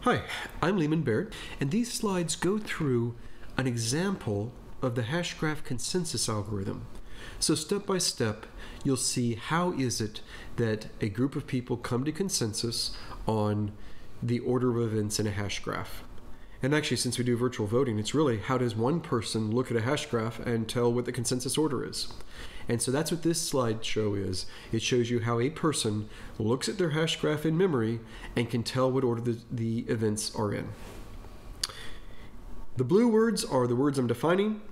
Hi, I'm Leemon Baird, and these slides go through an example of the Hashgraph consensus algorithm. So step by step, you'll see how is it that a group of people come to consensus on the order of events in a hash graph. And actually, since we do virtual voting, it's really how does one person look at a hash graph and tell what the consensus order is. And so that's what this slideshow is. It shows you how a person looks at their hash graph in memory and can tell what order the events are in. The blue words are the words I'm defining.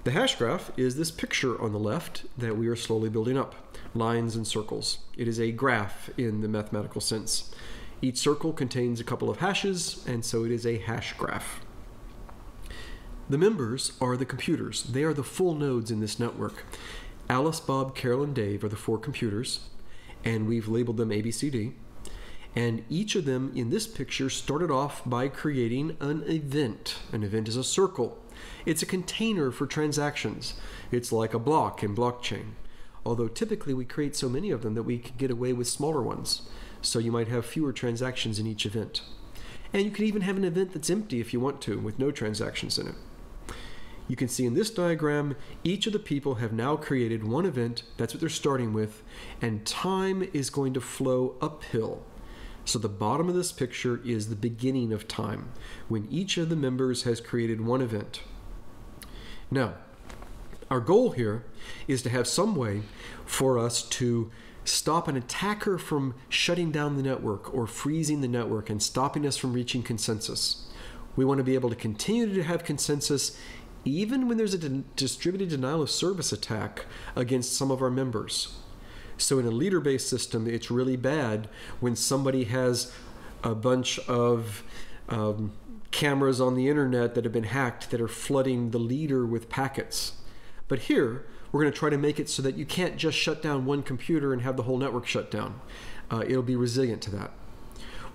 The hash graph is this picture on the left that we are slowly building up, lines and circles. It is a graph in the mathematical sense. Each circle contains a couple of hashes, and so it is a hash graph. The members are the computers. They are the full nodes in this network. Alice, Bob, Carol, and Dave are the 4 computers, and we've labeled them A, B, C, D. And each of them in this picture started off by creating an event. An event is a circle. It's a container for transactions. It's like a block in blockchain. Although typically we create so many of them that we can get away with smaller ones. So you might have fewer transactions in each event. And you could even have an event that's empty if you want to, with no transactions in it. You can see in this diagram, each of the people have now created one event. That's what they're starting with. And time is going to flow uphill. So the bottom of this picture is the beginning of time, when each of the members has created one event. Now, our goal here is to have some way for us to stop an attacker from shutting down the network or freezing the network and stopping us from reaching consensus. We want to be able to continue to have consensus even when there's a distributed denial of service attack against some of our members. So in a leader-based system, it's really bad when somebody has a bunch of cameras on the internet that have been hacked that are flooding the leader with packets. But here, we're going to try to make it so that you can't just shut down one computer and have the whole network shut down. It'll be resilient to that.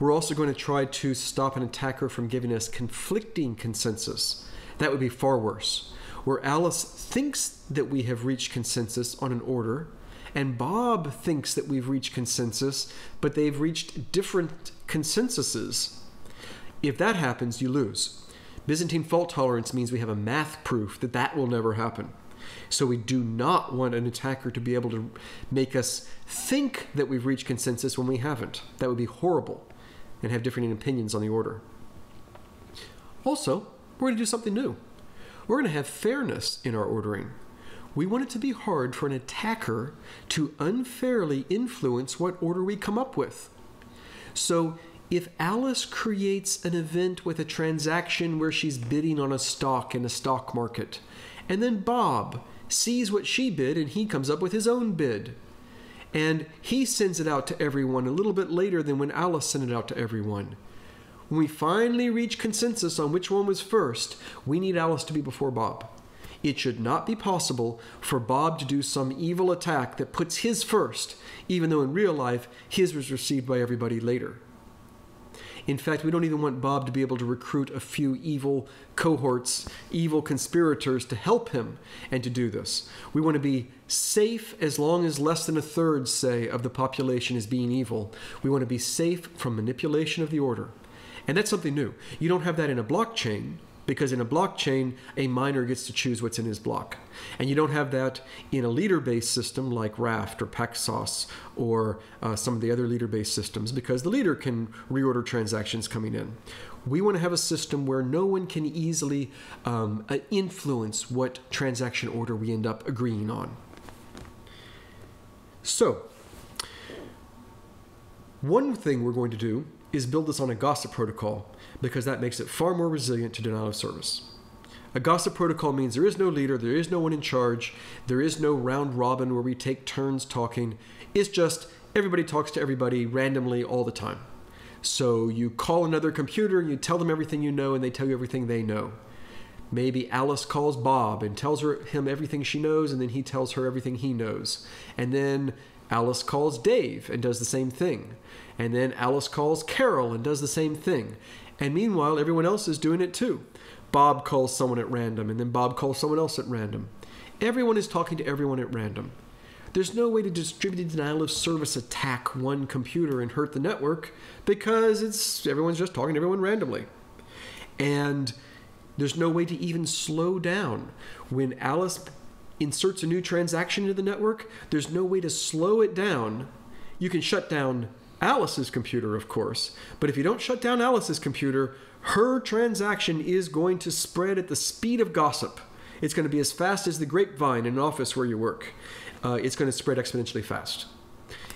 We're also going to try to stop an attacker from giving us conflicting consensus. That would be far worse, where Alice thinks that we have reached consensus on an order, and Bob thinks that we've reached consensus, but they've reached different consensuses. If that happens, you lose. Byzantine fault tolerance means we have a math proof that that will never happen. So we do not want an attacker to be able to make us think that we've reached consensus when we haven't. That would be horrible, and have different opinions on the order. Also, we're going to do something new. We're going to have fairness in our ordering. We want it to be hard for an attacker to unfairly influence what order we come up with. So if Alice creates an event with a transaction where she's bidding on a stock in a stock market, and then Bob sees what she bid and he comes up with his own bid, and he sends it out to everyone a little bit later than when Alice sent it out to everyone. When we finally reach consensus on which one was first, we need Alice to be before Bob. It should not be possible for Bob to do some evil attack that puts his first, even though in real life, his was received by everybody later. In fact, we don't even want Bob to be able to recruit a few evil cohorts, evil conspirators to help him and to do this. We want to be safe as long as less than a third, say, of the population is being evil. We want to be safe from manipulation of the order. And that's something new. You don't have that in a blockchain, because in a blockchain, a miner gets to choose what's in his block. And you don't have that in a leader-based system like Raft or Paxos or some of the other leader-based systems, because the leader can reorder transactions coming in. We want to have a system where no one can easily influence what transaction order we end up agreeing on. So, one thing we're going to do is build this on a gossip protocol, because that makes it far more resilient to denial of service. A gossip protocol means there is no leader, there is no one in charge, there is no round robin where we take turns talking. It's just everybody talks to everybody randomly all the time. So you call another computer and you tell them everything you know and they tell you everything they know. Maybe Alice calls Bob and tells him everything she knows, and then he tells her everything he knows. And then Alice calls Dave and does the same thing. And then Alice calls Carol and does the same thing. And meanwhile, everyone else is doing it too. Bob calls someone at random, and then Bob calls someone else at random. Everyone is talking to everyone at random. There's no way to distributed denial of service attack one computer and hurt the network because everyone's just talking to everyone randomly. And there's no way to even slow down. When Alice inserts a new transaction into the network, there's no way to slow it down. You can shut down Alice's computer, of course, but if you don't shut down Alice's computer, her transaction is going to spread at the speed of gossip. It's going to be as fast as the grapevine in an office where you work. It's going to spread exponentially fast.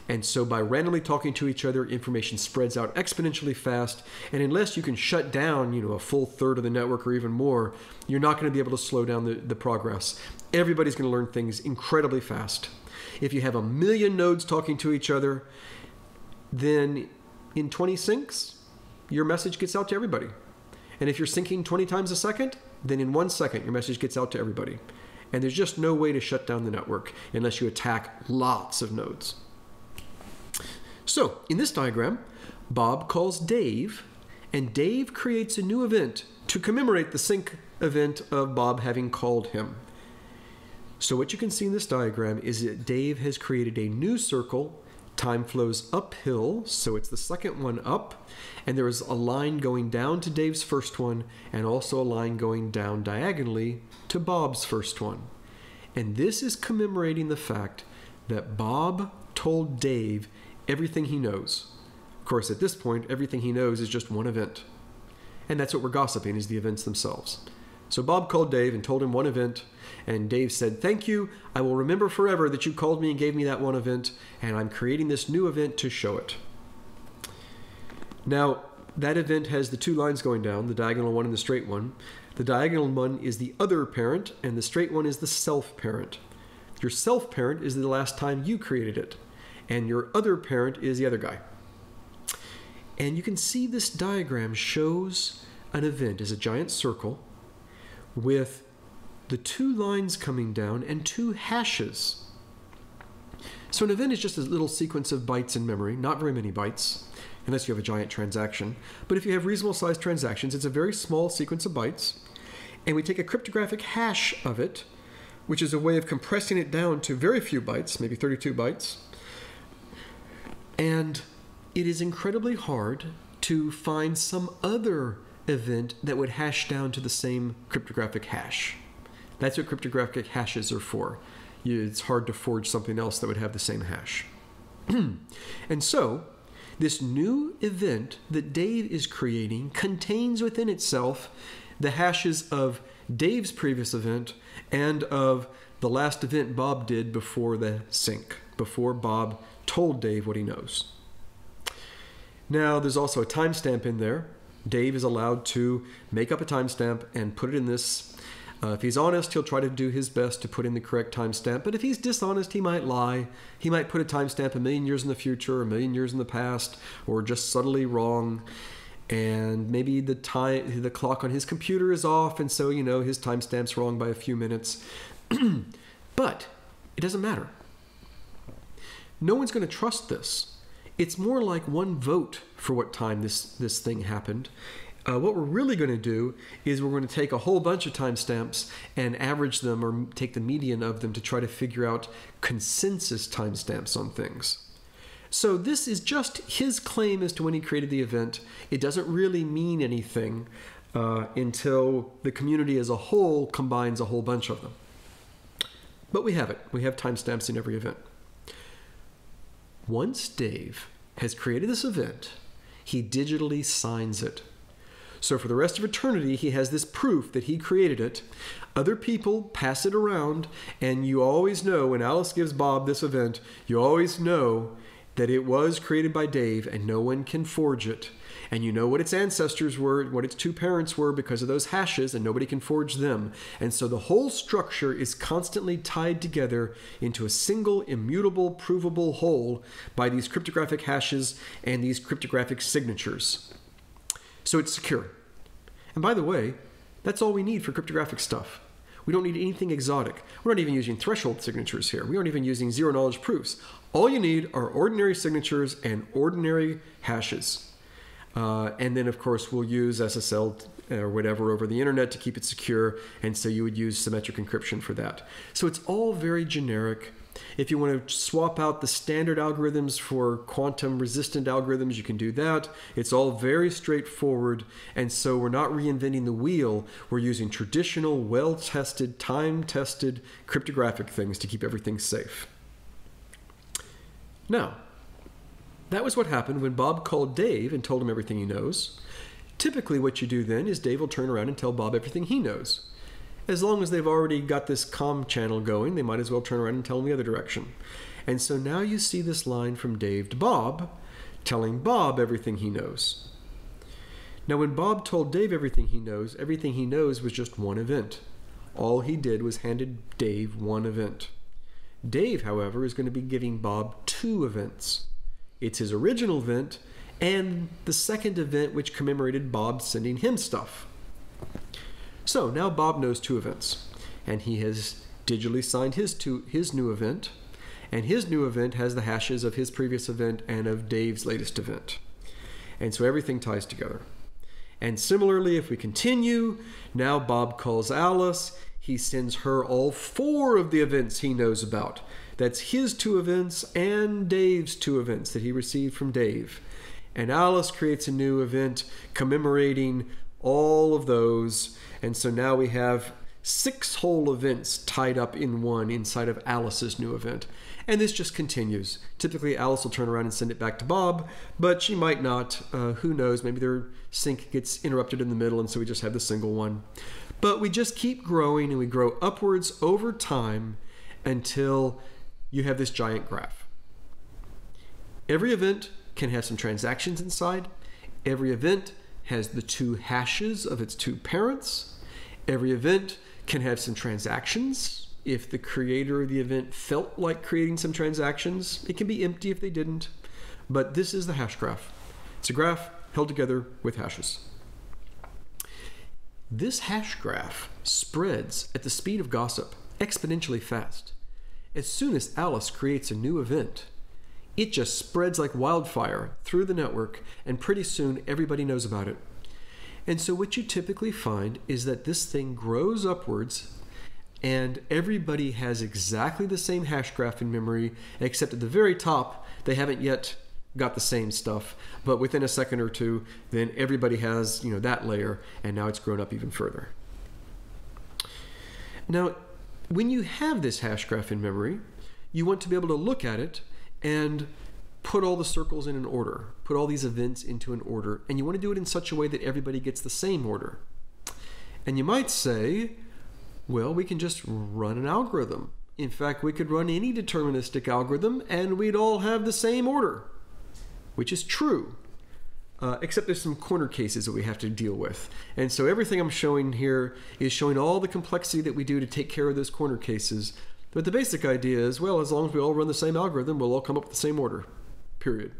And so by randomly talking to each other, information spreads out exponentially fast. And unless you can shut down, a full third of the network or even more, you're not going to be able to slow down the progress. Everybody's going to learn things incredibly fast. If you have 1 million nodes talking to each other, then in 20 syncs, your message gets out to everybody. And if you're syncing 20 times a second, then in 1 second, your message gets out to everybody. And there's just no way to shut down the network unless you attack lots of nodes. So in this diagram, Bob calls Dave, and Dave creates a new event to commemorate the sync event of Bob having called him. So what you can see in this diagram is that Dave has created a new circle. Time flows uphill, so it's the second one up, and there is a line going down to Dave's first one, and also a line going down diagonally to Bob's first one. And this is commemorating the fact that Bob told Dave everything he knows. Of course, at this point, everything he knows is just one event. And that's what we're gossiping, is the events themselves. So Bob called Dave and told him one event, and Dave said, "Thank you. I will remember forever that you called me and gave me that one event, and I'm creating this new event to show it." Now, that event has the 2 lines going down, the diagonal one and the straight one. The diagonal one is the other parent, and the straight one is the self parent. Your self parent is the last time you created it, and your other parent is the other guy. And you can see this diagram shows an event as a giant circle with the 2 lines coming down and 2 hashes. So an event is just a little sequence of bytes in memory, not very many bytes, unless you have a giant transaction. But if you have reasonable sized transactions, it's a very small sequence of bytes. And we take a cryptographic hash of it, which is a way of compressing it down to very few bytes, maybe 32 bytes. And it is incredibly hard to find some other event that would hash down to the same cryptographic hash. That's what cryptographic hashes are for. It's hard to forge something else that would have the same hash. And so, this new event that Dave is creating contains within itself the hashes of Dave's previous event and of the last event Bob did before the sync, before Bob told Dave what he knows. Now, there's also a timestamp in there. Dave is allowed to make up a timestamp and put it in this. If he's honest, he'll try to do his best to put in the correct timestamp. But if he's dishonest, he might lie. He might put a timestamp 1 million years in the future, 1 million years in the past, or just subtly wrong. And maybe the clock on his computer is off, and so, his timestamp's wrong by a few minutes. But it doesn't matter. No one's going to trust this. It's more like one vote for what time this thing happened. What we're really going to do is we're going to take a whole bunch of timestamps and average them, or take the median of them, to try to figure out consensus timestamps on things. So this is just his claim as to when he created the event. It doesn't really mean anything until the community as a whole combines a whole bunch of them. But we have it. We have timestamps in every event. Once Dave has created this event, he digitally signs it. So for the rest of eternity, he has this proof that he created it. Other people pass it around, and you always know, when Alice gives Bob this event, you always know that it was created by Dave, and no one can forge it. And you know what its ancestors were, what its 2 parents were, because of those hashes, and nobody can forge them. And so the whole structure is constantly tied together into a single, immutable, provable whole by these cryptographic hashes and these cryptographic signatures. So it's secure. And by the way, that's all we need for cryptographic stuff. We don't need anything exotic. We're not even using threshold signatures here. We aren't even using zero-knowledge proofs. All you need are ordinary signatures and ordinary hashes. And then, of course, we'll use SSL or whatever over the internet to keep it secure, and so you would use symmetric encryption for that. So it's all very generic. If you want to swap out the standard algorithms for quantum resistant algorithms, you can do that. It's all very straightforward, and so we're not reinventing the wheel. We're using traditional, well-tested, time-tested cryptographic things to keep everything safe. Now, that was what happened when Bob called Dave and told him everything he knows. Typically what you do then is Dave will turn around and tell Bob everything he knows. As long as they've already got this comm channel going, they might as well turn around and tell him the other direction. And so now you see this line from Dave to Bob, telling Bob everything he knows. Now when Bob told Dave everything he knows was just one event. All he did was handed Dave one event. Dave, however, is going to be giving Bob two events. It's his original event and the second event which commemorated Bob sending him stuff. So now Bob knows two events, and he has digitally signed his new event, and his new event has the hashes of his previous event and of Dave's latest event. And so everything ties together. And similarly, if we continue, now Bob calls Alice. He sends her all four of the events he knows about. That's his two events and Dave's two events that he received from Dave. And Alice creates a new event commemorating all of those. And so now we have 6 whole events tied up in one inside of Alice's new event. And this just continues. Typically, Alice will turn around and send it back to Bob, but she might not. Who knows? Maybe their sync gets interrupted in the middle, and so we just have the single one. But we just keep growing, and we grow upwards over time until you have this giant graph. Every event can have some transactions inside. Every event has the 2 hashes of its 2 parents. Every event can have some transactions. If the creator of the event felt like creating some transactions, it can be empty if they didn't. But this is the hash graph. It's a graph held together with hashes. This hash graph spreads at the speed of gossip, exponentially fast. As soon as Alice creates a new event, it just spreads like wildfire through the network, and pretty soon everybody knows about it. And so what you typically find is that this thing grows upwards, and everybody has exactly the same hash graph in memory, except at the very top, they haven't yet got the same stuff. But within a second or two, then everybody has, that layer, and now it's grown up even further. Now, when you have this hash graph in memory, you want to be able to look at it and put all the circles in an order, put all these events into an order, and you want to do it in such a way that everybody gets the same order. And you might say, well, we can just run an algorithm. In fact, we could run any deterministic algorithm and we'd all have the same order, which is true, except there's some corner cases that we have to deal with. And so everything I'm showing here is showing all the complexity that we do to take care of those corner cases. But the basic idea is, well, as long as we all run the same algorithm, we'll all come up with the same order, period.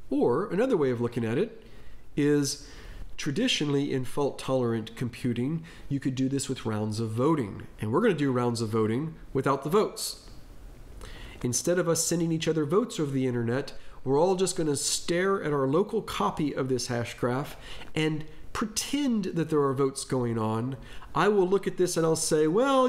Or another way of looking at it is, traditionally in fault-tolerant computing, you could do this with rounds of voting. And we're going to do rounds of voting without the votes. Instead of us sending each other votes over the internet, we're all just going to stare at our local copy of this hash graph and pretend that there are votes going on. I will look at this and I'll say, well,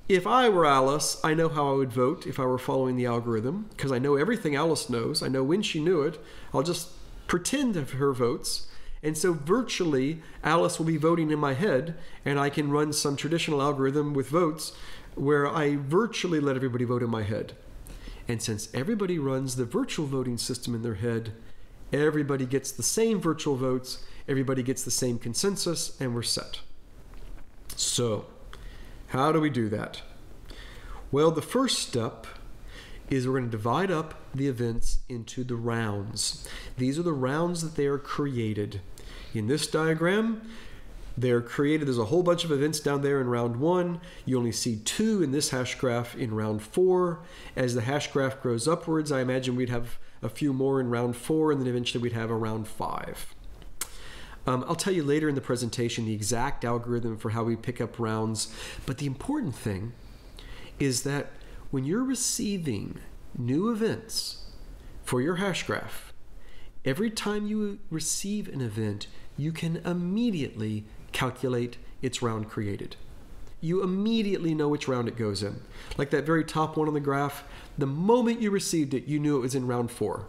if I were Alice, I know how I would vote if I were following the algorithm, because I know everything Alice knows. I know when she knew it. I'll just pretend of her votes. And so virtually, Alice will be voting in my head, and I can run some traditional algorithm with votes where I virtually let everybody vote in my head. And since everybody runs the virtual voting system in their head, everybody gets the same virtual votes, everybody gets the same consensus, and we're set. So, how do we do that? Well, the first step is we're going to divide up the events into the rounds. These are the rounds that they are created. In this diagram, they're created. There's a whole bunch of events down there in round 1. You only see 2 in this hash graph in round 4. As the hash graph grows upwards, I imagine we'd have a few more in round 4, and then eventually we'd have a round 5. I'll tell you later in the presentation the exact algorithm for how we pick up rounds, but the important thing is that when you're receiving new events for your hash graph, every time you receive an event, you can immediately calculate its round created. you immediately know which round it goes in. Like that very top one on the graph, the moment you received it, you knew it was in round 4.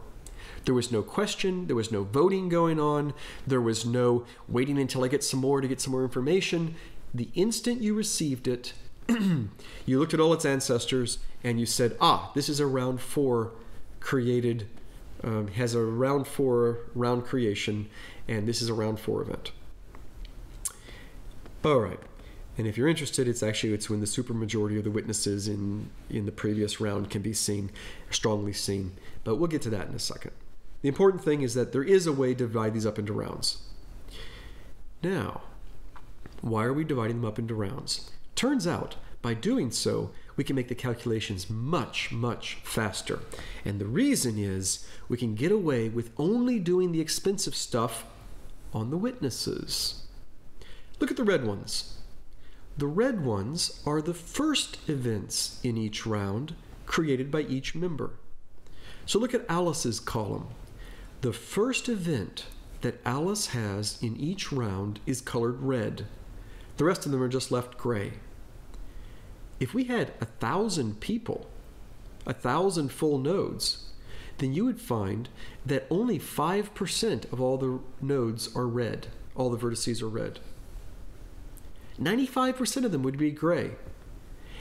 There was no question, there was no voting going on, there was no waiting until I get some more to get some more information. The instant you received it, you looked at all its ancestors and you said, ah, this is a round 4 created, has a round 4 round creation, and this is a round 4 event. All right. And if you're interested, it's when the supermajority of the witnesses in the previous round can be seen, strongly seen. But we'll get to that in a second. The important thing is that there is a way to divide these up into rounds. Now, why are we dividing them up into rounds? Turns out, by doing so, we can make the calculations much, much faster. And the reason is we can get away with only doing the expensive stuff on the witnesses. Look at the red ones. The red ones are the first events in each round created by each member. So look at Alice's column. The first event that Alice has in each round is colored red. The rest of them are just left gray. If we had 1,000 people, 1,000 full nodes, then you would find that only 5% of all the nodes are red. All the vertices are red. 95% of them would be gray.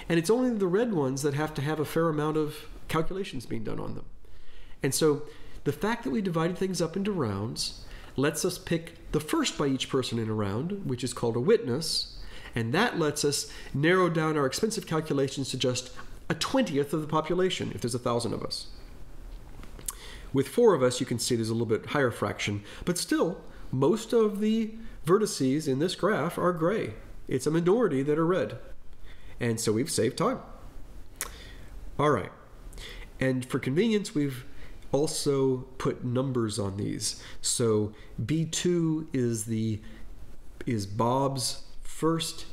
And it's only the red ones that have to have a fair amount of calculations being done on them. And so the fact that we divided things up into rounds lets us pick the first by each person in a round, which is called a witness, and that lets us narrow down our expensive calculations to just a 20th of the population if there's 1,000 of us. With 4 of us, you can see there's a little bit higher fraction, but still, most of the vertices in this graph are gray. It's a minority that are red. And so we've saved time. All right. And for convenience, we've also put numbers on these. So B2 is Bob's first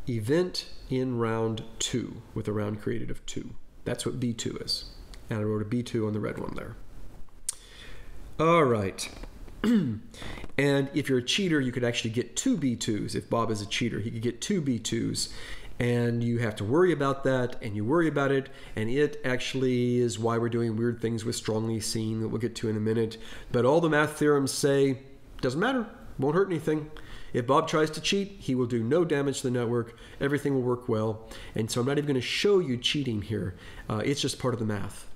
event in round 2 with a round created of 2. That's what B2 is. And I wrote a B2 on the red one there. All right. And if you're a cheater, you could actually get 2 B2s. If Bob is a cheater, he could get 2 B2s. And you have to worry about that, and you worry about it, and it actually is why we're doing weird things with strongly seen that we'll get to in a minute. But all the math theorems say, doesn't matter, won't hurt anything. If Bob tries to cheat, he will do no damage to the network. Everything will work well. And so I'm not even going to show you cheating here. It's just part of the math.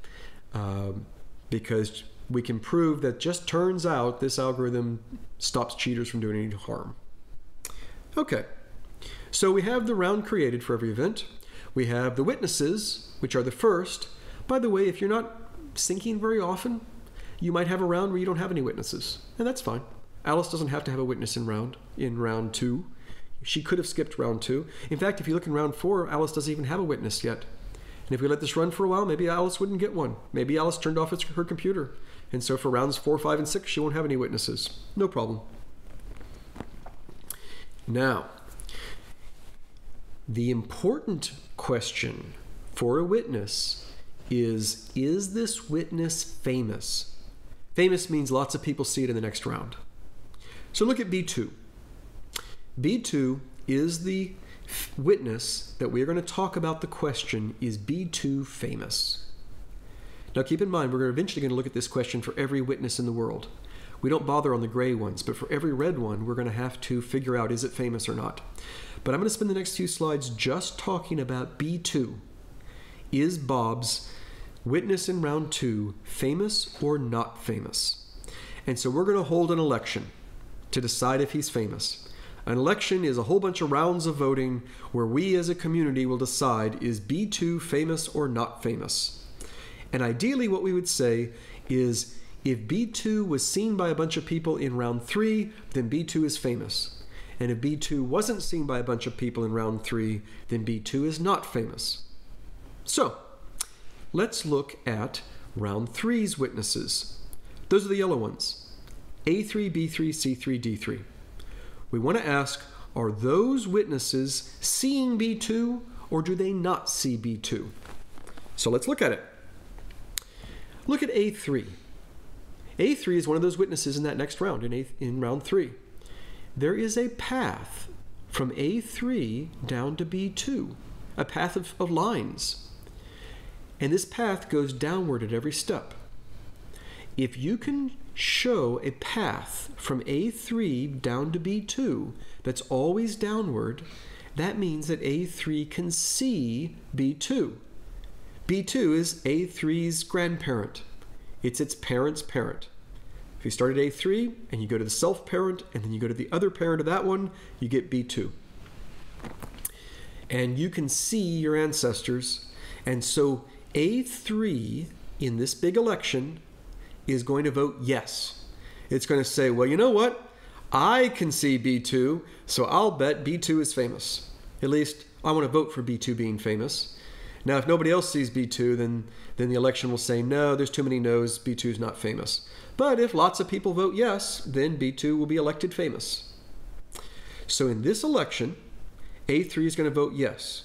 Because we can prove that just turns out this algorithm stops cheaters from doing any harm. Okay. So we have the round created for every event. We have the witnesses, which are the first. By the way, if you're not syncing very often, you might have a round where you don't have any witnesses, and that's fine. Alice doesn't have to have a witness in round 2. She could have skipped round 2. In fact, if you look in round 4, Alice doesn't even have a witness yet. And if we let this run for a while, maybe Alice wouldn't get one. Maybe Alice turned off her computer. And so for rounds 4, 5, and 6, she won't have any witnesses. No problem. Now, the important question for a witness is this witness famous? Famous means lots of people see it in the next round. So look at B2. B2 is the witness that we're going to talk about. The question is B2 famous? Now keep in mind, we're eventually going to look at this question for every witness in the world. We don't bother on the gray ones, but for every red one, we're going to have to figure out, is it famous or not? But I'm going to spend the next few slides just talking about B2. Is Bob's witness in round 2 famous or not famous? And so we're going to hold an election to decide if he's famous. An election is a whole bunch of rounds of voting where we as a community will decide, is B2 famous or not famous? And ideally what we would say is, if B2 was seen by a bunch of people in round 3, then B2 is famous. And if B2 wasn't seen by a bunch of people in round 3, then B2 is not famous. So, let's look at round 3's witnesses. Those are the yellow ones. A3, B3, C3, D3. We want to ask, are those witnesses seeing B2 or do they not see B2? So let's look at it. Look at A3. A3 is one of those witnesses in that next round, in round 3. There is a path from A3 down to B2, a path of lines. And this path goes downward at every step. If you can show a path from A3 down to B2 that's always downward, that means that A3 can see B2. B2 is A3's grandparent. It's its parent's parent. If you start at A3 and you go to the self-parent and then you go to the other parent of that one, you get B2. And you can see your ancestors. And so A3 in this big election is going to vote yes. It's going to say, well, you know what? I can see B2, so I'll bet B2 is famous. At least I want to vote for B2 being famous. Now, if nobody else sees B2, then the election will say, no, there's too many no's, B2 is not famous. But if lots of people vote yes, then B2 will be elected famous. So in this election, A3 is going to vote yes.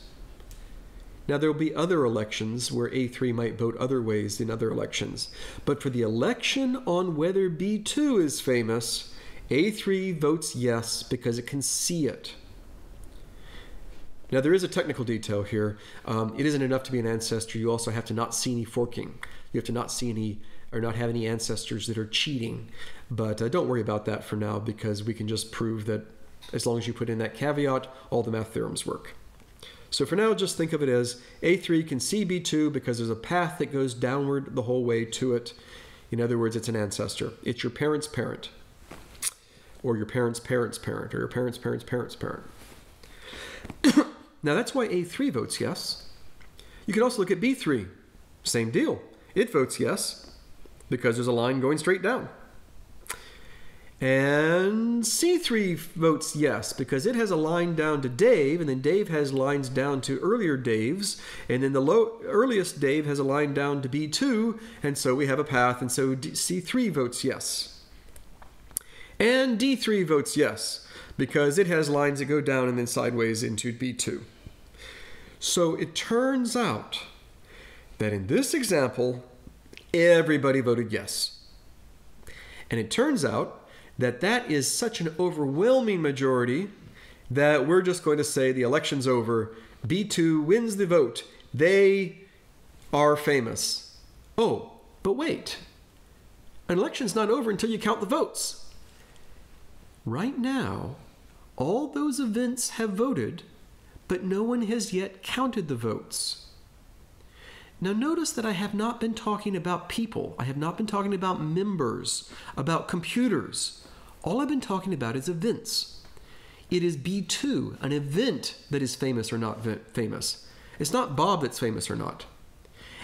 Now, there will be other elections where A3 might vote other ways in other elections. But for the election on whether B2 is famous, A3 votes yes because it can see it. Now, there is a technical detail here. It isn't enough to be an ancestor. You also have to not see any forking. You have to not see any or not have any ancestors that are cheating. But don't worry about that for now, because we can just prove that as long as you put in that caveat, all the math theorems work. So for now, just think of it as A3 can see B2 because there's a path that goes downward the whole way to it. In other words, it's an ancestor. It's your parent's parent, or your parent's parent's parent, or your parent's parent's parent's parent. Now, that's why A3 votes yes. You can also look at B3. Same deal. It votes yes because there's a line going straight down. And C3 votes yes because it has a line down to Dave, and then Dave has lines down to earlier Daves, and then the earliest Dave has a line down to B2, and so we have a path, and so C3 votes yes. And D3 votes yes because it has lines that go down and then sideways into B2. So it turns out that in this example, everybody voted yes. And it turns out that that is such an overwhelming majority that we're just going to say the election's over. B2 wins the vote. They are famous. Oh, but wait. An election's not over until you count the votes. Right now, all those events have voted, but no one has yet counted the votes. Now notice that I have not been talking about people. I have not been talking about members, about computers. All I've been talking about is events. It is B2, an event, that is famous or not famous. It's not Bob that's famous or not.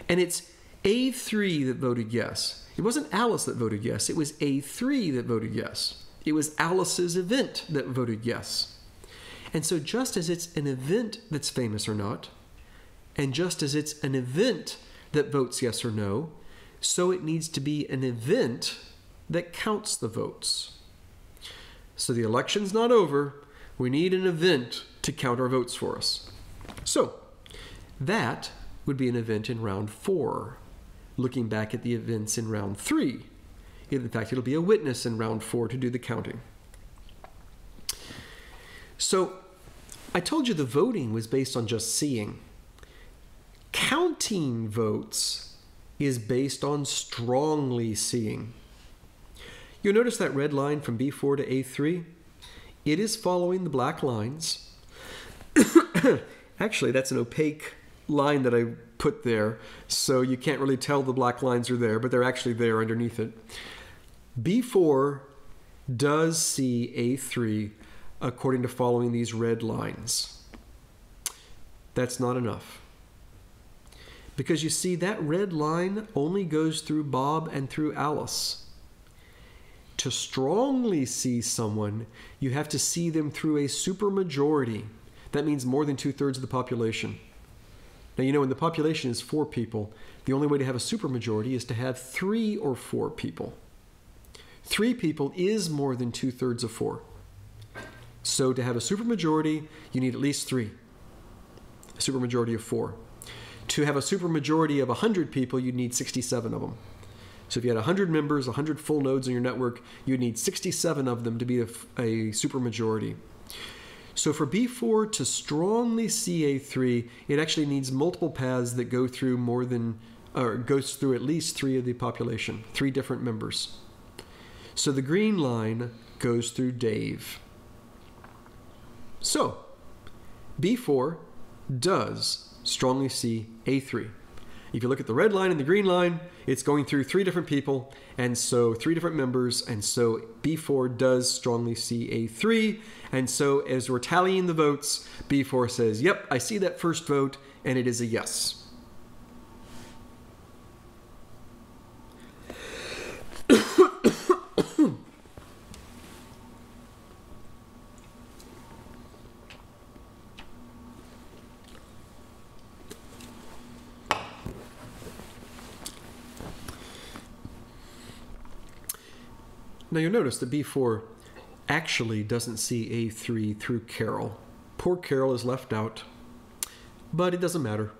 And it's A3 that voted yes. It wasn't Alice that voted yes. It was A3 that voted yes. It was Alice's event that voted yes. And so just as it's an event that's famous or not, and just as it's an event that votes yes or no, so it needs to be an event that counts the votes. So the election's not over. We need an event to count our votes for us. So that would be an event in round 4, looking back at the events in round 3. In fact, it'll be a witness in round 4 to do the counting. So I told you the voting was based on just seeing. Counting votes is based on strongly seeing. You'll notice that red line from B4 to A3. It is following the black lines. Actually, that's an opaque line that I put there, so you can't really tell the black lines are there, but they're actually there underneath it. B4 does see A3 according to following these red lines. That's not enough. Because you see, that red line only goes through Bob and through Alice. To strongly see someone, you have to see them through a supermajority. That means more than 2/3 of the population. Now, you know, when the population is 4 people, the only way to have a supermajority is to have 3 or 4 people. 3 people is more than 2/3 of 4. So to have a supermajority, you need at least 3. A supermajority of 4. To have a supermajority of 100 people, you need 67 of them. So if you had 100 members, 100 full nodes in your network, you'd need 67 of them to be a supermajority. So for B4 to strongly see A3, it actually needs multiple paths that go through goes through at least 3 of the population, 3 different members. So the green line goes through Dave. So B4 does strongly see A3. If you look at the red line and the green line, it's going through 3 different people, and so 3 different members, and so B4 does strongly see A3, and so as we're tallying the votes, B4 says, yep, I see that first vote, and it is a yes. Now you'll notice that B4 actually doesn't see A3 through Carol. Poor Carol is left out, but it doesn't matter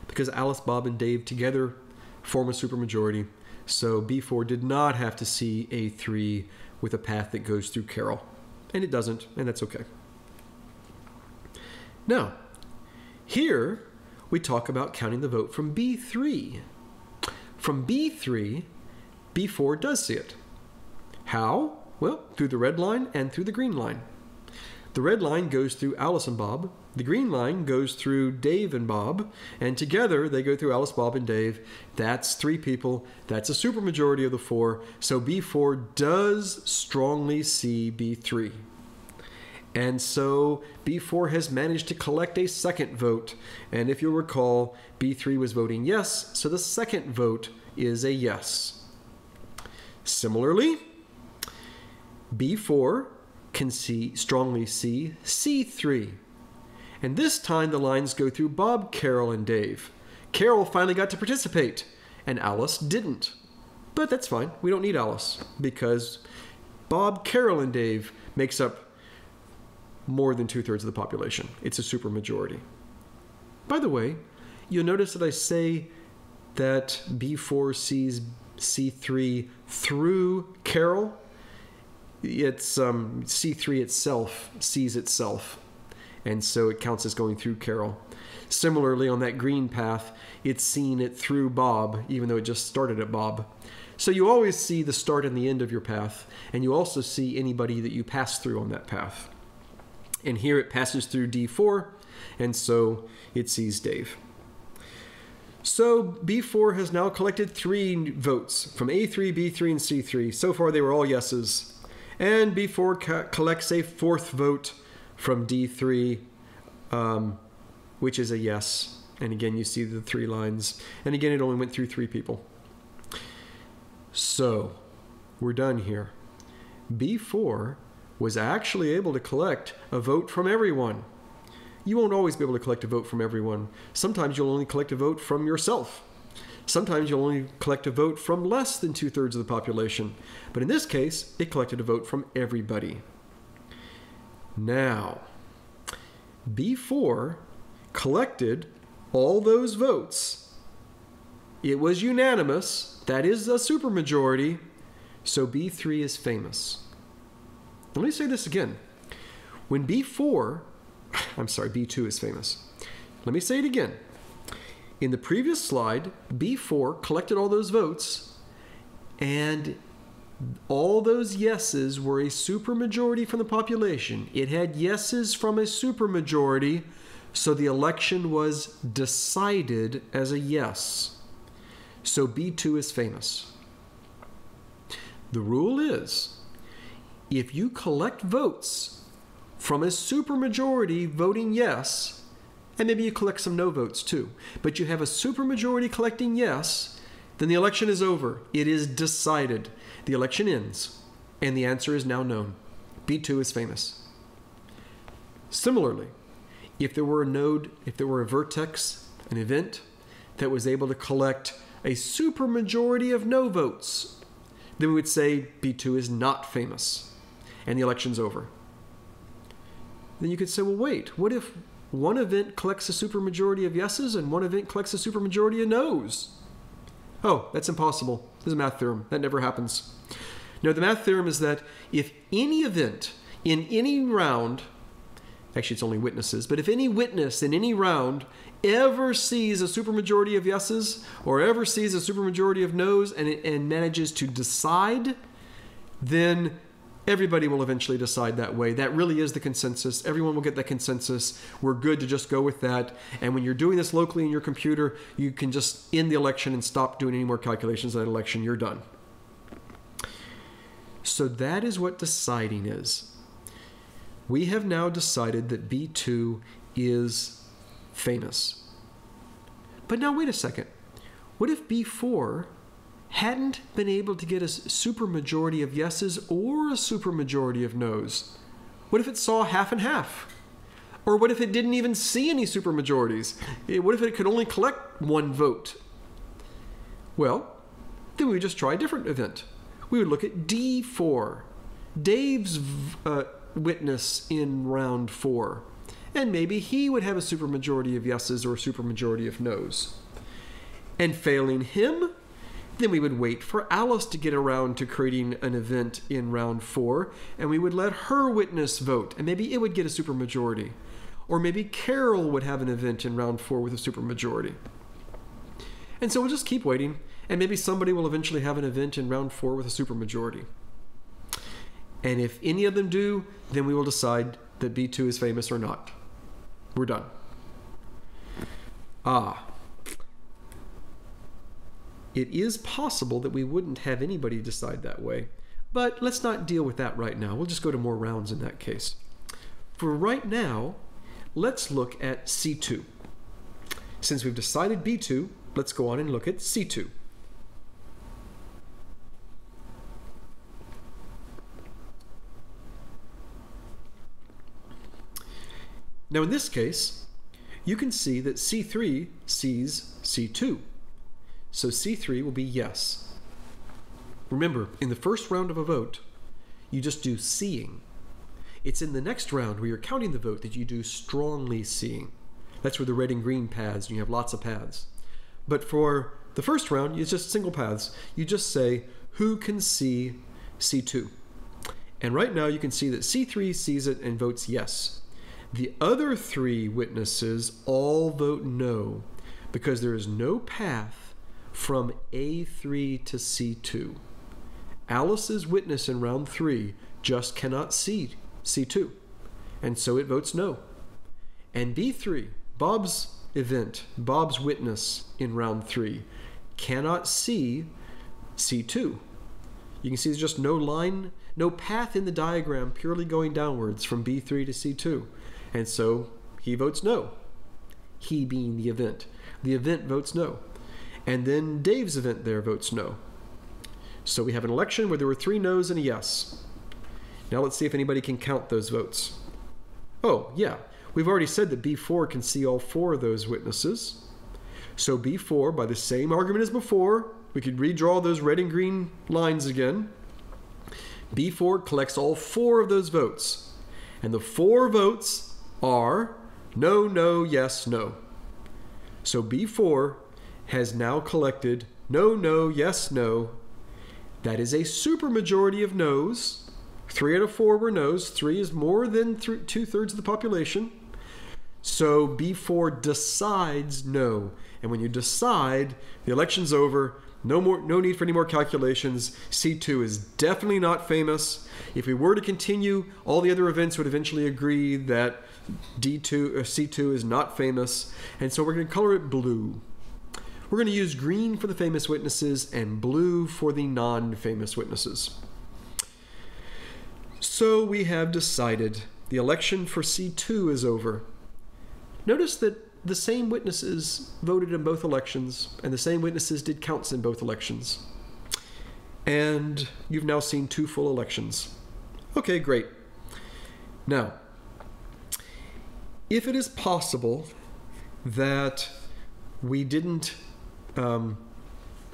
because Alice, Bob, and Dave together form a supermajority. So B4 did not have to see A3 with a path that goes through Carol, and it doesn't, and that's okay. Now, here we talk about counting the vote from B3. From B3, B4 does see it. How? Well, through the red line and through the green line. The red line goes through Alice and Bob. The green line goes through Dave and Bob. And together, they go through Alice, Bob, and Dave. That's 3 people. That's a supermajority of the 4. So B4 does strongly see B3. And so B4 has managed to collect a second vote. And if you'll recall, B3 was voting yes, so the second vote is a yes. Similarly, B4 can strongly see C3. And this time the lines go through Bob, Carol, and Dave. Carol finally got to participate, and Alice didn't. But that's fine. We don't need Alice, because Bob, Carol, and Dave makes up more than 2/3 of the population. It's a supermajority. By the way, you'll notice that I say that B4 sees C3 through Carol. It's C3 itself sees itself, and so it counts as going through Carol. Similarly, on that green path, it's seen it through Bob, even though it just started at Bob. So you always see the start and the end of your path, and you also see anybody that you pass through on that path. And here it passes through D4, and so it sees Dave. So B4 has now collected 3 votes from A3, B3, and C3. So far they were all yeses. And B4 collects a 4th vote from D3, which is a yes. And again, you see the 3 lines. And again, it only went through 3 people. So we're done here. B4 was actually able to collect a vote from everyone. You won't always be able to collect a vote from everyone. Sometimes you'll only collect a vote from yourself. Sometimes you'll only collect a vote from less than 2/3 of the population. But in this case, it collected a vote from everybody. Now, B4 collected all those votes. It was unanimous. That is a supermajority. So B3 is famous. Let me say this again. When B2 is famous. Let me say it again. In the previous slide, B4 collected all those votes, and all those yeses were a supermajority from the population. It had yeses from a supermajority, so the election was decided as a yes. So B2 is famous. The rule is, if you collect votes from a supermajority voting yes, and maybe you collect some no votes too, but you have a supermajority collecting yes, then the election is over. It is decided. The election ends, and the answer is now known. B2 is famous. Similarly, if there were a node, if there were a vertex, an event that was able to collect a supermajority of no votes, then we would say B2 is not famous, and the election's over. Then you could say, well, wait, what if one event collects a supermajority of yeses and one event collects a supermajority of no's? Oh, that's impossible. There's a math theorem. That never happens. No, the math theorem is that if any event in any round actually it's only witnesses, but if any witness in any round ever sees a supermajority of yeses or ever sees a supermajority of noes and manages to decide, then everybody will eventually decide that way. That really is the consensus. Everyone will get that consensus. We're good to just go with that. And when you're doing this locally in your computer, you can just end the election and stop doing any more calculations of that election. You're done. So that is what deciding is. We have now decided that B2 is famous. But now wait a second. What if B4 hadn't been able to get a supermajority of yeses or a supermajority of noes? What if it saw half and half? Or what if it didn't even see any supermajorities? What if it could only collect one vote? Well, then we would just try a different event. We would look at D4, Dave's witness in round 4. And maybe he would have a supermajority of yeses or a supermajority of noes. And failing him, then we would wait for Alice to get around to creating an event in round 4, and we would let her witness vote, and maybe it would get a supermajority. Or maybe Carol would have an event in round 4 with a supermajority. And so we'll just keep waiting, and maybe somebody will eventually have an event in round 4 with a supermajority. And if any of them do, then we will decide that B2 is famous or not. We're done. It is possible that we wouldn't have anybody decide that way, but let's not deal with that right now. We'll just go to more rounds in that case. For right now, let's look at C2. Since we've decided B2, let's go on and look at C2. Now in this case, you can see that C3 sees C2. So C3 will be yes. Remember, in the first round of a vote, you just do seeing. It's in the next round where you're counting the vote that you do strongly seeing. That's where the red and green paths, and you have lots of paths. But for the first round, it's just single paths. You just say, who can see C2? And right now you can see that C3 sees it and votes yes. The other 3 witnesses all vote no, because there is no path from A3 to C2. Alice's witness in round 3 just cannot see C2, and so it votes no. And B3, Bob's event, Bob's witness in round 3, cannot see C2. You can see there's just no line, no path in the diagram purely going downwards from B3 to C2, and so he votes no. He being the event. The event votes no. And then Dave's event there votes no. So we have an election where there were 3 no's and a yes. Now let's see if anybody can count those votes. Oh, yeah. We've already said that B4 can see all 4 of those witnesses. So B4, by the same argument as before, we could redraw those red and green lines again. B4 collects all 4 of those votes. And the 4 votes are no, no, yes, no. So B4 has now collected no, no, yes, no. That is a supermajority of no's. 3 out of 4 were no's. 3 is more than 2/3 of the population. So B4 decides no. And when you decide, the election's over. No need for any more calculations. C2 is definitely not famous. If we were to continue, all the other events would eventually agree that D2 or C2 is not famous. And so we're going to color it blue. We're going to use green for the famous witnesses and blue for the non-famous witnesses. So we have decided the election for C2 is over. Notice that the same witnesses voted in both elections, and the same witnesses did counts in both elections. And you've now seen 2 full elections. Okay, great. Now, if it is possible that we didn't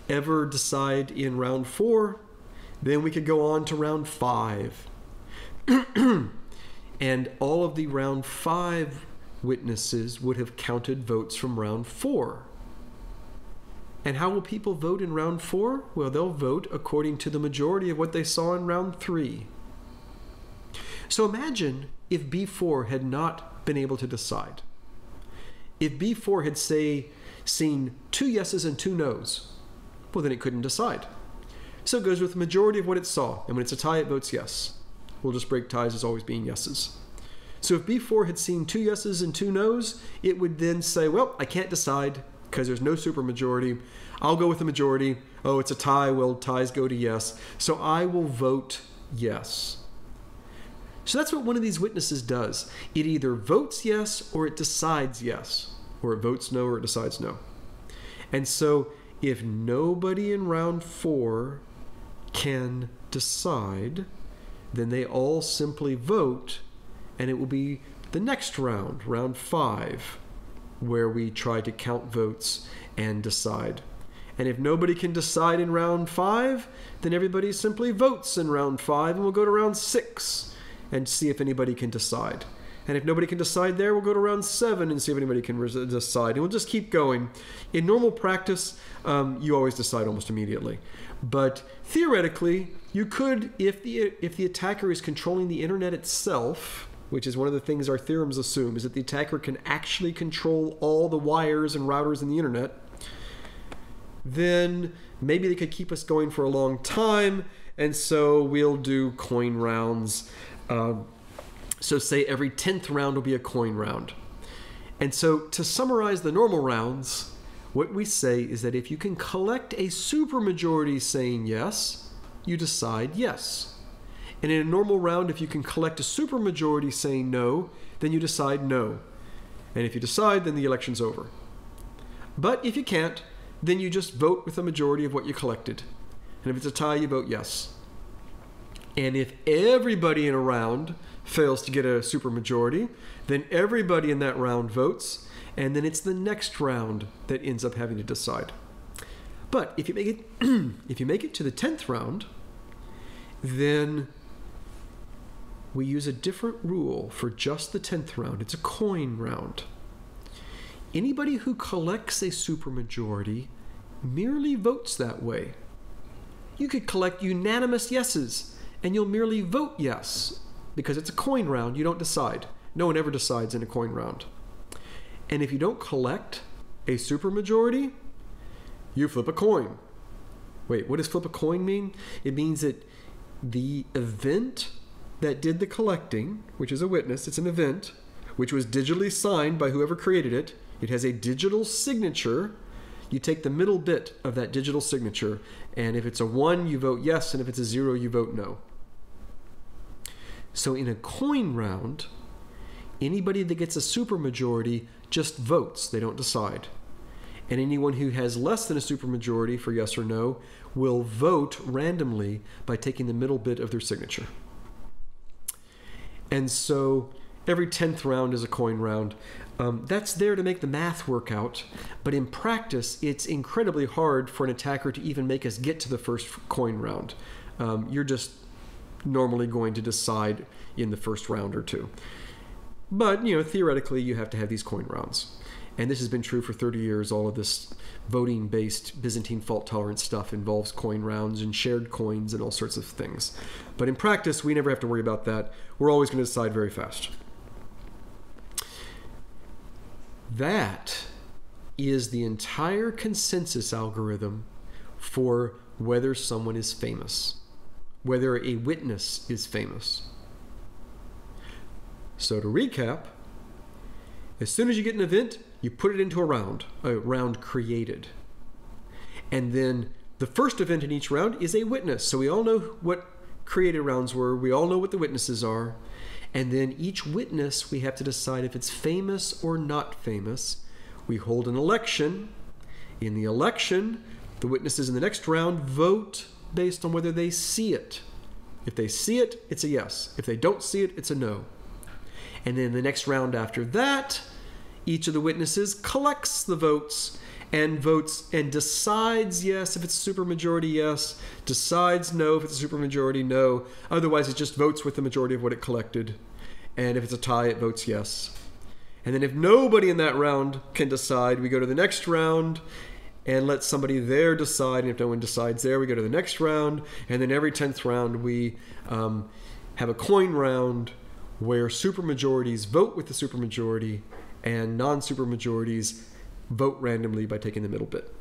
ever decide in round 4, then we could go on to round 5. And all of the round 5 witnesses would have counted votes from round 4. And how will people vote in round 4? Well, they'll vote according to the majority of what they saw in round 3. So imagine if B4 had not been able to decide. If B4 had, say, seen 2 yeses and 2 nos, well, then it couldn't decide. So it goes with the majority of what it saw, and when it's a tie, it votes yes. We'll just break ties as always being yeses. So if B4 had seen 2 yeses and 2 nos, it would then say, well, I can't decide because there's no supermajority. I'll go with the majority. Oh, it's a tie. Well, ties go to yes. So I will vote yes. So that's what one of these witnesses does. It either votes yes or it decides yes, or it votes no or it decides no. And so if nobody in round 4 can decide, then they all simply vote, and it will be the next round, round 5, where we try to count votes and decide. And if nobody can decide in round 5, then everybody simply votes in round 5, and we'll go to round 6 and see if anybody can decide. And if nobody can decide there, we'll go to round 7 and see if anybody can decide. And we'll just keep going. In normal practice, you always decide almost immediately. But theoretically, you could, if the attacker is controlling the internet itself, which is one of the things our theorems assume, is that the attacker can actually control all the wires and routers in the internet, then maybe they could keep us going for a long time, and so we'll do coin rounds. So say every 10th round will be a coin round. And so to summarize the normal rounds, what we say is that if you can collect a supermajority saying yes, you decide yes. And in a normal round, if you can collect a supermajority saying no, then you decide no. And if you decide, then the election's over. But if you can't, then you just vote with a majority of what you collected. And if it's a tie, you vote yes. And if everybody in a round fails to get a supermajority, then everybody in that round votes, and then it's the next round that ends up having to decide. But if you make it, if you make it to the 10th round, then we use a different rule for just the 10th round. It's a coin round. Anybody who collects a supermajority merely votes that way. You could collect unanimous yeses, and you'll merely vote yes, because it's a coin round. You don't decide. No one ever decides in a coin round. And if you don't collect a supermajority, you flip a coin. Wait, what does flip a coin mean? It means that the event that did the collecting, which is a witness, it's an event, which was digitally signed by whoever created it. It has a digital signature. You take the middle bit of that digital signature, and if it's a 1, you vote yes, and if it's a 0, you vote no. So in a coin round, anybody that gets a supermajority just votes. They don't decide. And anyone who has less than a supermajority for yes or no will vote randomly by taking the middle bit of their signature. And so every 10th round is a coin round. That's there to make the math work out, but in practice, it's incredibly hard for an attacker to even make us get to the first coin round. You're just normally going to decide in the first round or 2. But, theoretically, you have to have these coin rounds. And this has been true for 30 years. All of this voting-based Byzantine fault-tolerant stuff involves coin rounds and shared coins and all sorts of things. But in practice, we never have to worry about that. We're always going to decide very fast. That is the entire consensus algorithm for whether someone is famous, whether a witness is famous. So to recap, as soon as you get an event, you put it into a round created. And then the first event in each round is a witness. So we all know what created rounds were. We all know what the witnesses are. And then each witness, we have to decide if it's famous or not famous. We hold an election. In the election, the witnesses in the next round vote based on whether they see it. If they see it, it's a yes. If they don't see it, it's a no. And then the next round after that, each of the witnesses collects the votes and decides yes if it's a supermajority yes, decides no if it's a supermajority no. Otherwise, it just votes with the majority of what it collected. And if it's a tie, it votes yes. And then if nobody in that round can decide, we go to the next round and let somebody there decide. And if no one decides there, we go to the next round. And then every 10th round, we have a coin round where supermajorities vote with the supermajority and non-supermajorities vote randomly by taking the middle bit.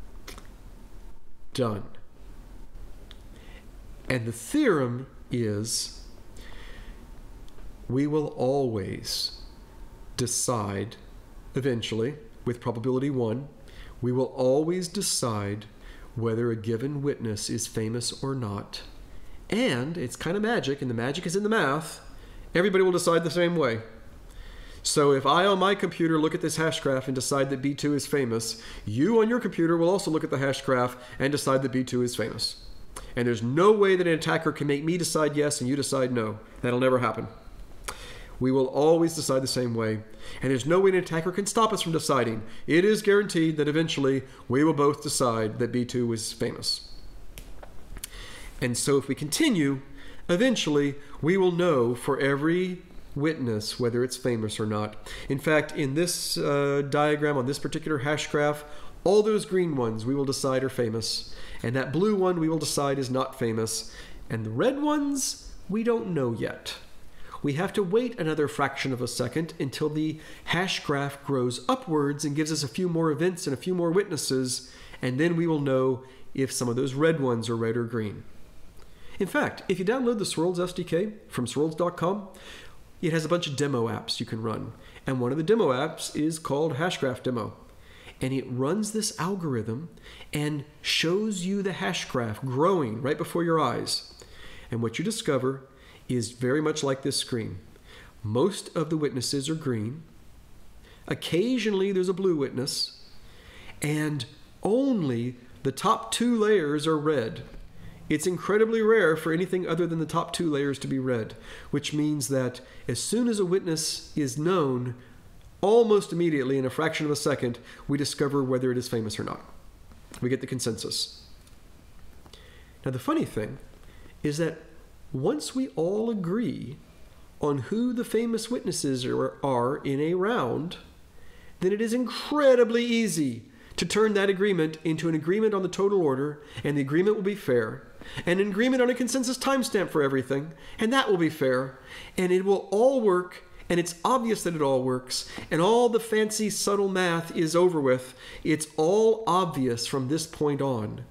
Done. And the theorem is we will always decide eventually, with probability 1, we will always decide whether a given witness is famous or not. And it's kind of magic, and the magic is in the math. Everybody will decide the same way. So if I on my computer look at this hash graph and decide that B2 is famous, you on your computer will also look at the hash graph and decide that B2 is famous. And there's no way that an attacker can make me decide yes and you decide no. That'll never happen. We will always decide the same way. And there's no way an attacker can stop us from deciding. It is guaranteed that eventually we will both decide that B2 is famous. And so if we continue, eventually we will know for every witness whether it's famous or not. In fact, in this diagram on this particular hash graph, all those green ones we will decide are famous. And that blue one we will decide is not famous. And the red ones we don't know yet. We have to wait another fraction of a second until the hash graph grows upwards and gives us a few more events and a few more witnesses, and then we will know if some of those red ones are red or green. In fact, if you download the Swirlds SDK from swirlds.com, it has a bunch of demo apps you can run. And one of the demo apps is called Hashgraph Demo. And it runs this algorithm and shows you the hash graph growing right before your eyes. And what you discover is very much like this screen. Most of the witnesses are green. Occasionally there's a blue witness. And only the top 2 layers are red. It's incredibly rare for anything other than the top 2 layers to be red, which means that as soon as a witness is known, almost immediately, in a fraction of a second, we discover whether it is famous or not. We get the consensus. Now the funny thing is that once we all agree on who the famous witnesses are in a round, then it is incredibly easy to turn that agreement into an agreement on the total order, and the agreement will be fair, and an agreement on a consensus timestamp for everything, and that will be fair, and it will all work, and it's obvious that it all works, and all the fancy subtle math is over with. It's all obvious from this point on.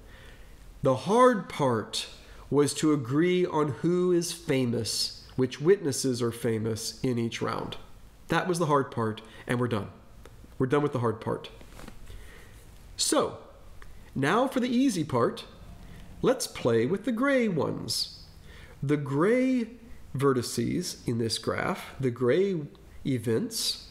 The hard part was to agree on who is famous, which witnesses are famous in each round. That was the hard part, and we're done. We're done with the hard part. So, now for the easy part, let's play with the gray ones. The gray vertices in this graph, the gray events,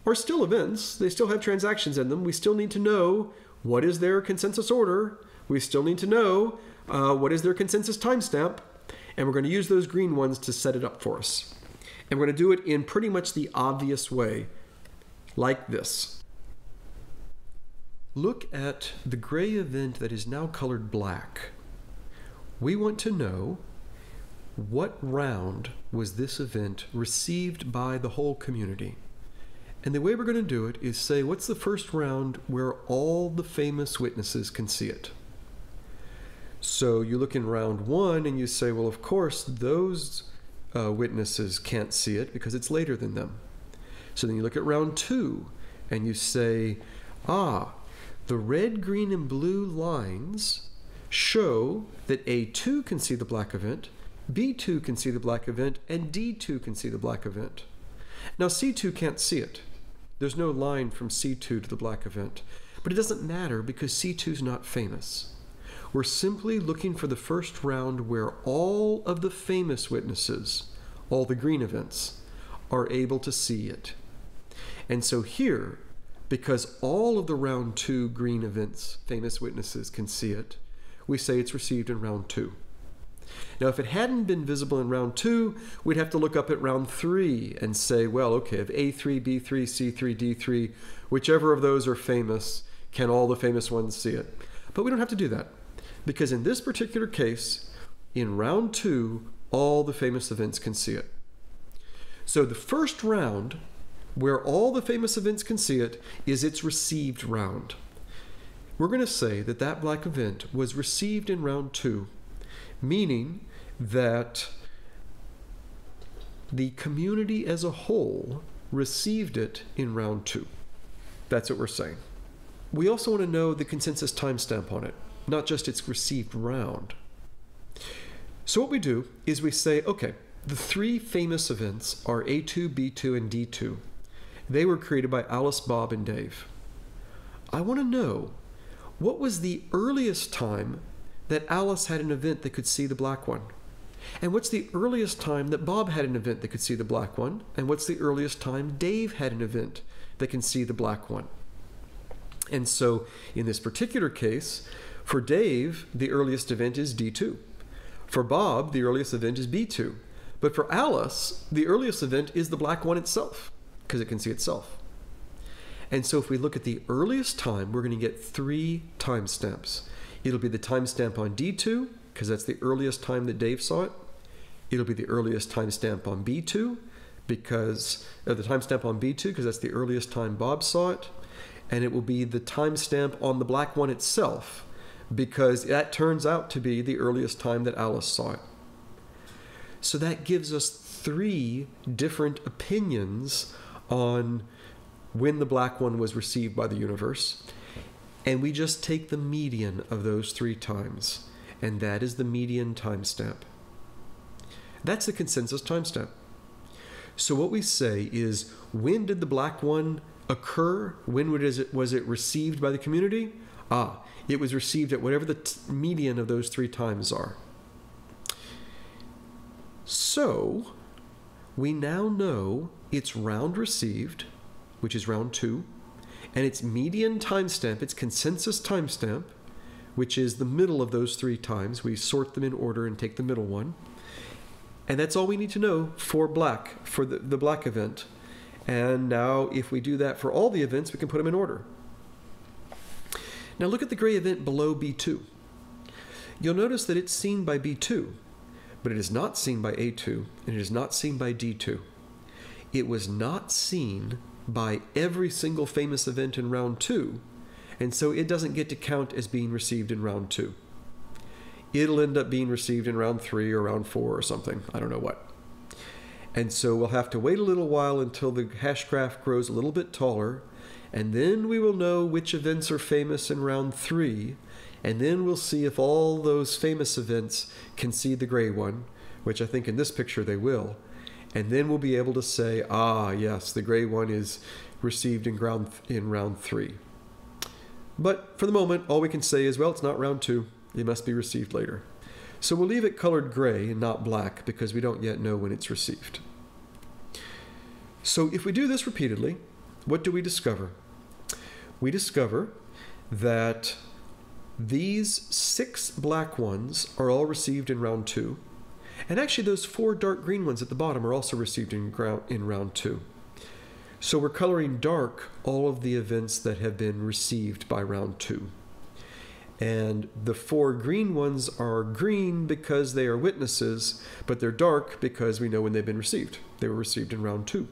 are still events. They still have transactions in them. We still need to know what is their consensus order. We still need to know what is their consensus timestamp, and we're going to use those green ones to set it up for us. And we're going to do it in pretty much the obvious way, like this. Look at the gray event that is now colored black. We want to know what round was this event received by the whole community. And the way we're going to do it is say, what's the first round where all the famous witnesses can see it? So you look in round 1 and you say, well, of course, those witnesses can't see it because it's later than them. So then you look at round 2 and you say, the red, green, and blue lines show that A2 can see the black event, B2 can see the black event, and D2 can see the black event. Now C2 can't see it. There's no line from C2 to the black event. But it doesn't matter because C2 is not famous. We're simply looking for the first round where all of the famous witnesses, all the green events, are able to see it. And so here, because all of the round 2 green events, famous witnesses, can see it, we say it's received in round 2. Now, if it hadn't been visible in round 2, we'd have to look up at round 3 and say, well, okay, if A3, B3, C3, D3, whichever of those are famous, can all the famous ones see it? But we don't have to do that, because in this particular case, in round 2, all the famous events can see it. So the first round, where all the famous events can see it, is its received round. We're going to say that that black event was received in round 2, meaning that the community as a whole received it in round 2. That's what we're saying. We also want to know the consensus timestamp on it, not just its received round. So what we do is we say, okay, the 3 famous events are A2, B2, and D2. They were created by Alice, Bob, and Dave. I want to know, what was the earliest time that Alice had an event that could see the black one? And what's the earliest time that Bob had an event that could see the black one? And what's the earliest time Dave had an event that can see the black one? And so in this particular case, for Dave, the earliest event is D2. For Bob, the earliest event is B2. But for Alice, the earliest event is the black one itself, because it can see itself. And so if we look at the earliest time, we're going to get 3 timestamps. It'll be the timestamp on D2, because that's the earliest time that Dave saw it. It'll be the earliest timestamp on B2, because that's the earliest time Bob saw it. And it will be the timestamp on the black one itself, because that turns out to be the earliest time that Alice saw it. So that gives us 3 different opinions on when the black one was received by the universe. And we just take the median of those 3 times, and that is the median timestamp. That's the consensus timestamp. So what we say is, when did the black one occur? When was it received by the community? It was received at whatever the median of those 3 times are. So we now know its round received, which is round 2, and its median timestamp, its consensus timestamp, which is the middle of those 3 times. We sort them in order and take the middle one. And that's all we need to know for black, for the black event. And now if we do that for all the events, we can put them in order. Now look at the gray event below B2. You'll notice that it's seen by B2, but it is not seen by A2, and it is not seen by D2. It was not seen by every single famous event in round 2, and so it doesn't get to count as being received in round 2. It'll end up being received in round 3 or round 4 or something. I don't know what. And so we'll have to wait a little while until the Hashgraph grows a little bit taller, and then we will know which events are famous in round 3, and then we'll see if all those famous events can see the gray one, which I think in this picture they will, and then we'll be able to say, yes, the gray one is received in round 3. But for the moment, all we can say is, well, it's not round 2. It must be received later. So we'll leave it colored gray and not black, because we don't yet know when it's received. So if we do this repeatedly, what do we discover? We discover that these 6 black ones are all received in round 2. And actually those 4 dark green ones at the bottom are also received in round 2. So we're coloring dark all of the events that have been received by round 2. And the 4 green ones are green because they are witnesses, but they're dark because we know when they've been received. They were received in round 2.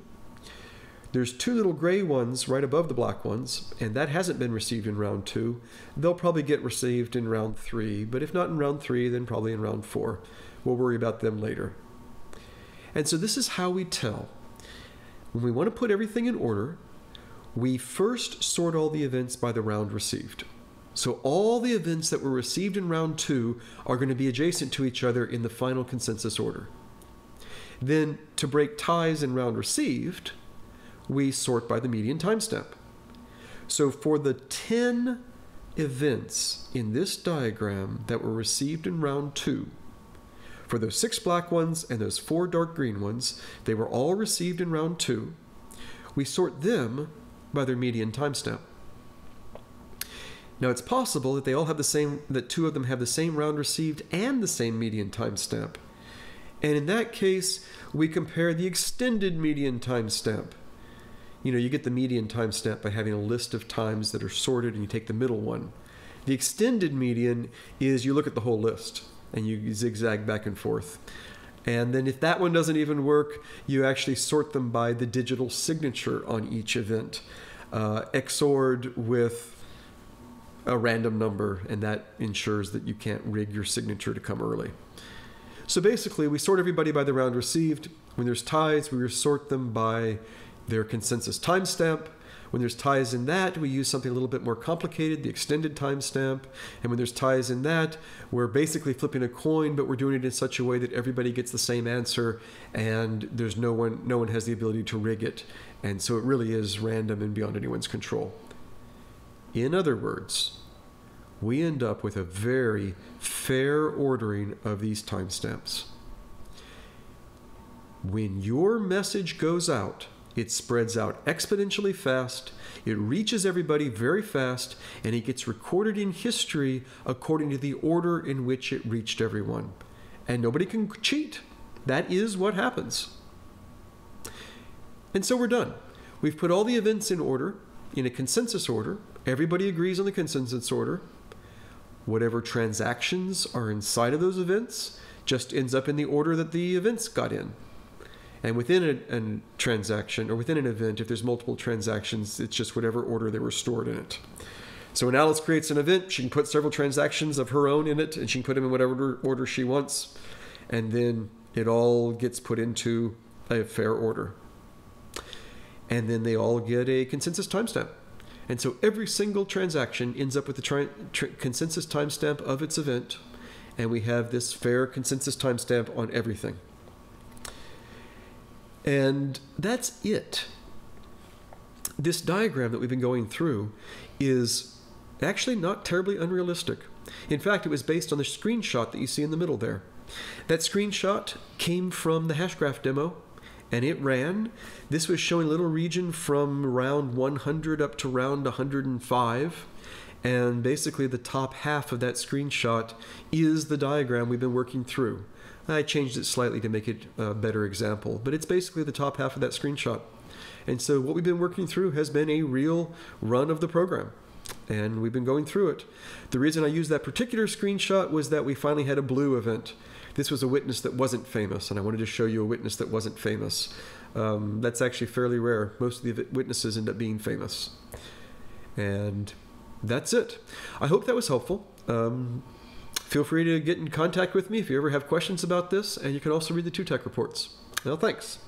There's 2 little gray ones right above the black ones, and that hasn't been received in round 2. They'll probably get received in round 3, but if not in round 3, then probably in round 4. We'll worry about them later. And so this is how we tell. When we want to put everything in order, we first sort all the events by the round received. So all the events that were received in round 2 are going to be adjacent to each other in the final consensus order. Then, to break ties in round received, we sort by the median timestamp. So for the 10 events in this diagram that were received in round 2, for those 6 black ones and those 4 dark green ones, they were all received in round 2. We sort them by their median timestamp. Now it's possible that they all have that 2 of them have the same round received and the same median timestamp. And in that case, we compare the extended median timestamp. You get the median timestamp by having a list of times that are sorted and you take the middle one. The extended median is you look at the whole list and you zigzag back and forth. And then if that one doesn't even work, you actually sort them by the digital signature on each event, XOR'd with a random number, and that ensures that you can't rig your signature to come early. So basically, we sort everybody by the round received. When there's ties, we sort them by their consensus timestamp. When there's ties in that, we use something a little bit more complicated, the extended timestamp. And when there's ties in that, we're basically flipping a coin, but we're doing it in such a way that everybody gets the same answer, and there's no one has the ability to rig it. And so it really is random and beyond anyone's control. In other words, we end up with a very fair ordering of these timestamps. When your message goes out, it spreads out exponentially fast, it reaches everybody very fast, and it gets recorded in history according to the order in which it reached everyone. And nobody can cheat. That is what happens. And so we're done. We've put all the events in order, in a consensus order. Everybody agrees on the consensus order. Whatever transactions are inside of those events just ends up in the order that the events got in. And within a transaction, or within an event, if there's multiple transactions, it's just whatever order they were stored in it. So when Alice creates an event, she can put several transactions of her own in it, and she can put them in whatever order she wants. And then it all gets put into a fair order. And then they all get a consensus timestamp. And so every single transaction ends up with the consensus timestamp of its event, and we have this fair consensus timestamp on everything. And that's it. This diagram that we've been going through is actually not terribly unrealistic. In fact, it was based on the screenshot that you see in the middle there. That screenshot came from the Hashgraph demo, and it ran. This was showing a little region from round 100 up to round 105. And basically the top half of that screenshot is the diagram we've been working through. I changed it slightly to make it a better example, but it's basically the top half of that screenshot. And so what we've been working through has been a real run of the program, and we've been going through it. The reason I used that particular screenshot was that we finally had a blue event. This was a witness that wasn't famous, and I wanted to show you a witness that wasn't famous. That's actually fairly rare. Most of the witnesses end up being famous. And that's it. I hope that was helpful. Feel free to get in contact with me if you ever have questions about this, and you can also read the 2Tech reports. Well, thanks.